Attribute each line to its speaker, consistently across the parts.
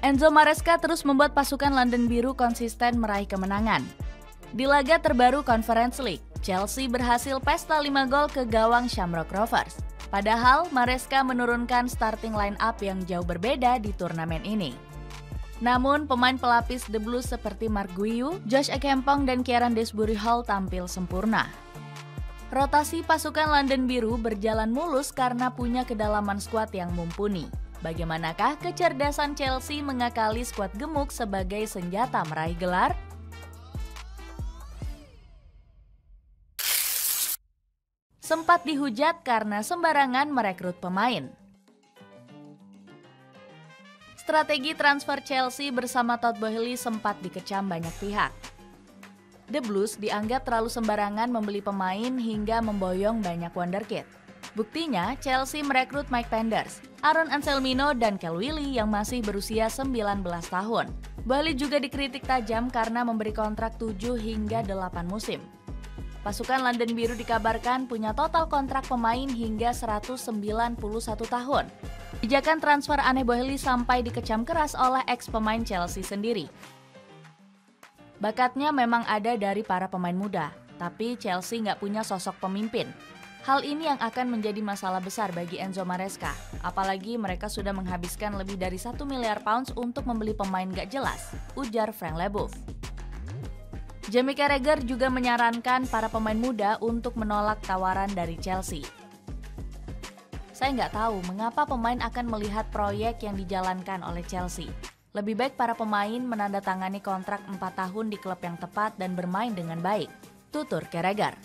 Speaker 1: Enzo Maresca terus membuat pasukan London Biru konsisten meraih kemenangan. Di laga terbaru Conference League, Chelsea berhasil pesta 5 gol ke gawang Shamrock Rovers. Padahal Maresca menurunkan starting line up yang jauh berbeda di turnamen ini. Namun pemain pelapis The Blues seperti Mark Guiu, Josh Ekempong, dan Kieran Desbury Hall tampil sempurna. Rotasi pasukan London Biru berjalan mulus karena punya kedalaman skuad yang mumpuni. Bagaimanakah kecerdasan Chelsea mengakali skuad gemuk sebagai senjata meraih gelar? Sempat dihujat karena sembarangan merekrut pemain. Strategi transfer Chelsea bersama Todd Boehly sempat dikecam banyak pihak. The Blues dianggap terlalu sembarangan membeli pemain hingga memboyong banyak wonderkid. Buktinya, Chelsea merekrut Mike Penders, Aaron Anselmino, dan Kel Willy yang masih berusia 19 tahun. Boehly juga dikritik tajam karena memberi kontrak 7 hingga 8 musim. Pasukan London Biru dikabarkan punya total kontrak pemain hingga 191 tahun. Kebijakan transfer aneh Boehly sampai dikecam keras oleh ex-pemain Chelsea sendiri. Bakatnya memang ada dari para pemain muda, tapi Chelsea nggak punya sosok pemimpin. Hal ini yang akan menjadi masalah besar bagi Enzo Maresca, apalagi mereka sudah menghabiskan lebih dari 1 miliar pounds untuk membeli pemain gak jelas, ujar Frank Leboeuf. Jamie Carragher juga menyarankan para pemain muda untuk menolak tawaran dari Chelsea. Saya nggak tahu mengapa pemain akan melihat proyek yang dijalankan oleh Chelsea. Lebih baik para pemain menandatangani kontrak 4 tahun di klub yang tepat dan bermain dengan baik, tutur Carragher.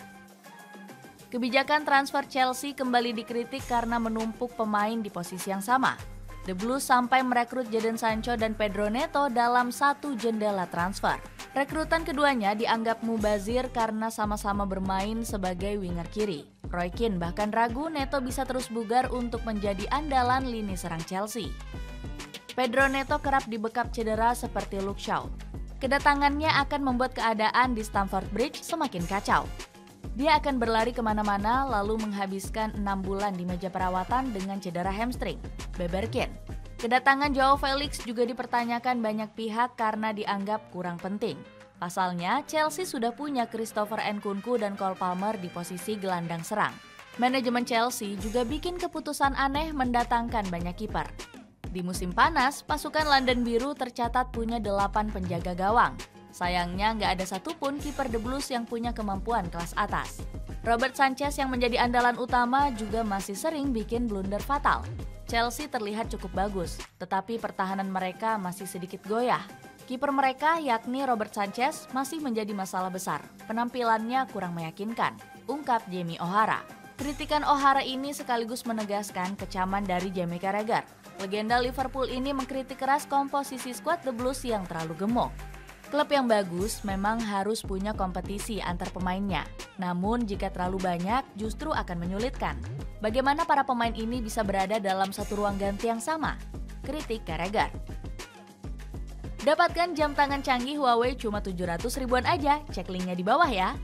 Speaker 1: Kebijakan transfer Chelsea kembali dikritik karena menumpuk pemain di posisi yang sama. The Blues sampai merekrut Jadon Sancho dan Pedro Neto dalam satu jendela transfer. Rekrutan keduanya dianggap mubazir karena sama-sama bermain sebagai winger kiri. Roy Keane bahkan ragu Neto bisa terus bugar untuk menjadi andalan lini serang Chelsea. Pedro Neto kerap dibekap cedera seperti Luke Shaw. Kedatangannya akan membuat keadaan di Stamford Bridge semakin kacau. Dia akan berlari kemana-mana lalu menghabiskan 6 bulan di meja perawatan dengan cedera hamstring, beber Keane. Kedatangan Joao Felix juga dipertanyakan banyak pihak karena dianggap kurang penting. Pasalnya, Chelsea sudah punya Christopher Nkunku dan Cole Palmer di posisi gelandang serang. Manajemen Chelsea juga bikin keputusan aneh mendatangkan banyak kiper. Di musim panas, pasukan London Biru tercatat punya 8 penjaga gawang. Sayangnya nggak ada satupun kiper The Blues yang punya kemampuan kelas atas. Robert Sanchez yang menjadi andalan utama juga masih sering bikin blunder fatal. Chelsea terlihat cukup bagus, tetapi pertahanan mereka masih sedikit goyah. Kiper mereka yakni Robert Sanchez masih menjadi masalah besar. Penampilannya kurang meyakinkan, ungkap Jamie O'Hara. Kritikan O'Hara ini sekaligus menegaskan kecaman dari Jamie Carragher. Legenda Liverpool ini mengkritik keras komposisi skuad The Blues yang terlalu gemuk. Klub yang bagus memang harus punya kompetisi antar pemainnya. Namun jika terlalu banyak justru akan menyulitkan. Bagaimana para pemain ini bisa berada dalam satu ruang ganti yang sama? Kritik Carragher. Dapatkan jam tangan canggih Huawei cuma 700 ribuan aja, cek linknya di bawah ya.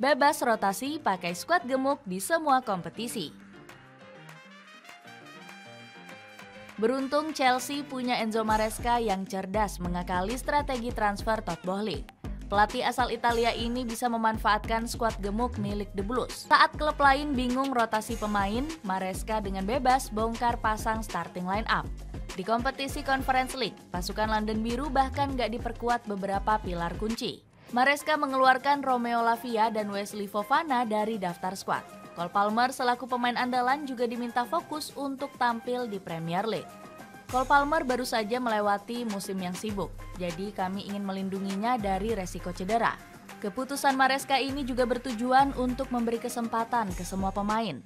Speaker 1: Bebas rotasi pakai skuad gemuk di semua kompetisi. Beruntung Chelsea punya Enzo Maresca yang cerdas mengakali strategi transfer Todd Boehly. Pelatih asal Italia ini bisa memanfaatkan skuad gemuk milik The Blues. Saat klub lain bingung rotasi pemain, Maresca dengan bebas bongkar pasang starting line up. Di kompetisi Conference League, pasukan London Biru bahkan gak diperkuat beberapa pilar kunci. Maresca mengeluarkan Romeo Lavia dan Wesley Fofana dari daftar skuad. Cole Palmer selaku pemain andalan juga diminta fokus untuk tampil di Premier League. Cole Palmer baru saja melewati musim yang sibuk, jadi kami ingin melindunginya dari resiko cedera. Keputusan Maresca ini juga bertujuan untuk memberi kesempatan ke semua pemain.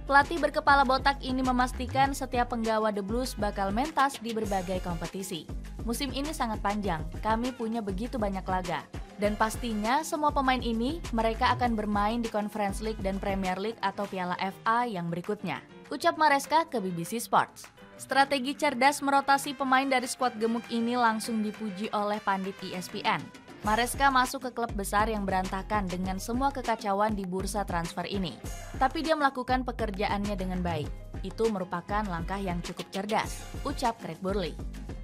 Speaker 1: Pelatih berkepala botak ini memastikan setiap penggawa The Blues bakal mentas di berbagai kompetisi. Musim ini sangat panjang, kami punya begitu banyak laga. Dan pastinya semua pemain ini mereka akan bermain di Conference League dan Premier League atau Piala FA yang berikutnya. Ucap Maresca ke BBC Sports. Strategi cerdas merotasi pemain dari skuad gemuk ini langsung dipuji oleh pandit ESPN. Maresca masuk ke klub besar yang berantakan dengan semua kekacauan di bursa transfer ini. Tapi dia melakukan pekerjaannya dengan baik. Itu merupakan langkah yang cukup cerdas, ucap Craig Burley.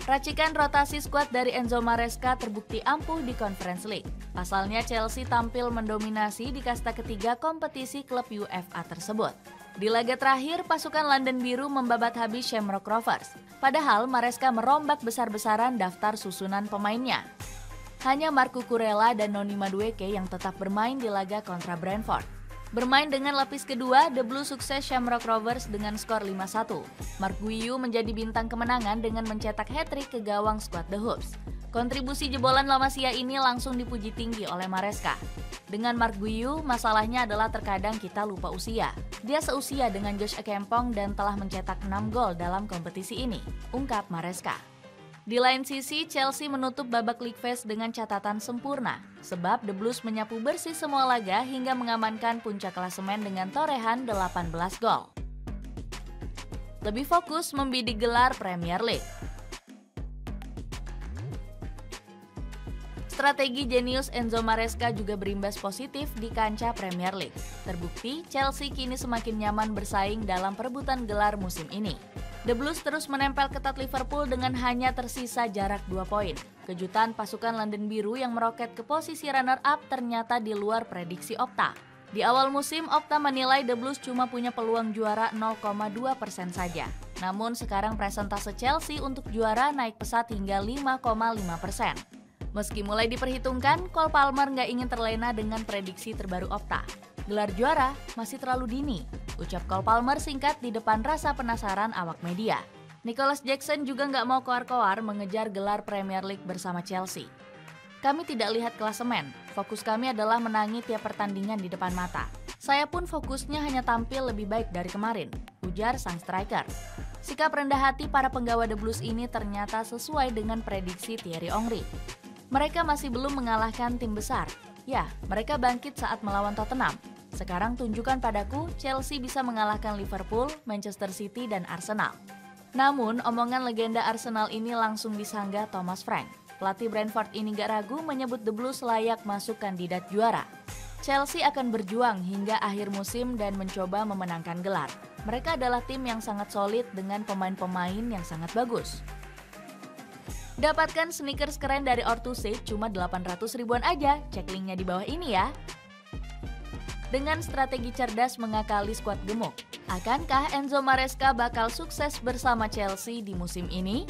Speaker 1: Racikan rotasi skuad dari Enzo Maresca terbukti ampuh di Conference League. Pasalnya Chelsea tampil mendominasi di kasta ketiga kompetisi klub UEFA tersebut. Di laga terakhir, pasukan London Biru membabat habis Shamrock Rovers. Padahal Maresca merombak besar-besaran daftar susunan pemainnya. Hanya Marco Kurela dan Noni Madueke yang tetap bermain di laga kontra Brentford. Bermain dengan lapis kedua, The Blues sukses Shamrock Rovers dengan skor 5-1. Mark Guiu menjadi bintang kemenangan dengan mencetak hat-trick ke gawang skuad The Hoops. Kontribusi jebolan La Masia ini langsung dipuji tinggi oleh Maresca. Dengan Mark Guiu, masalahnya adalah terkadang kita lupa usia. Dia seusia dengan Josh Ekempong dan telah mencetak 6 gol dalam kompetisi ini, ungkap Maresca. Di lain sisi, Chelsea menutup babak League Phase dengan catatan sempurna, sebab The Blues menyapu bersih semua laga hingga mengamankan puncak klasemen dengan torehan 18 gol. Lebih fokus membidik gelar Premier League. Strategi jenius Enzo Maresca juga berimbas positif di kancah Premier League. Terbukti, Chelsea kini semakin nyaman bersaing dalam perebutan gelar musim ini. The Blues terus menempel ketat Liverpool dengan hanya tersisa jarak 2 poin. Kejutan pasukan London Biru yang meroket ke posisi runner-up ternyata di luar prediksi Opta. Di awal musim, Opta menilai The Blues cuma punya peluang juara 0,2% saja. Namun sekarang presentase Chelsea untuk juara naik pesat hingga 5,5%. Meski mulai diperhitungkan, Cole Palmer nggak ingin terlena dengan prediksi terbaru Opta. Gelar juara masih terlalu dini, ucap Cole Palmer singkat di depan rasa penasaran awak media. Nicholas Jackson juga nggak mau koar-koar mengejar gelar Premier League bersama Chelsea. Kami tidak lihat klasemen, fokus kami adalah menangi tiap pertandingan di depan mata. Saya pun fokusnya hanya tampil lebih baik dari kemarin, ujar sang striker. Sikap rendah hati para penggawa The Blues ini ternyata sesuai dengan prediksi Thierry Henry. Mereka masih belum mengalahkan tim besar. Ya, mereka bangkit saat melawan Tottenham. Sekarang tunjukkan padaku Chelsea bisa mengalahkan Liverpool, Manchester City, dan Arsenal. Namun, omongan legenda Arsenal ini langsung disanggah Thomas Frank. Pelatih Brentford ini gak ragu menyebut The Blues layak masuk kandidat juara. Chelsea akan berjuang hingga akhir musim dan mencoba memenangkan gelar. Mereka adalah tim yang sangat solid dengan pemain-pemain yang sangat bagus. Dapatkan sneakers keren dari Orthusave cuma 800 ribuan aja, cek linknya di bawah ini ya. Dengan strategi cerdas mengakali skuad gemuk, akankah Enzo Maresca bakal sukses bersama Chelsea di musim ini?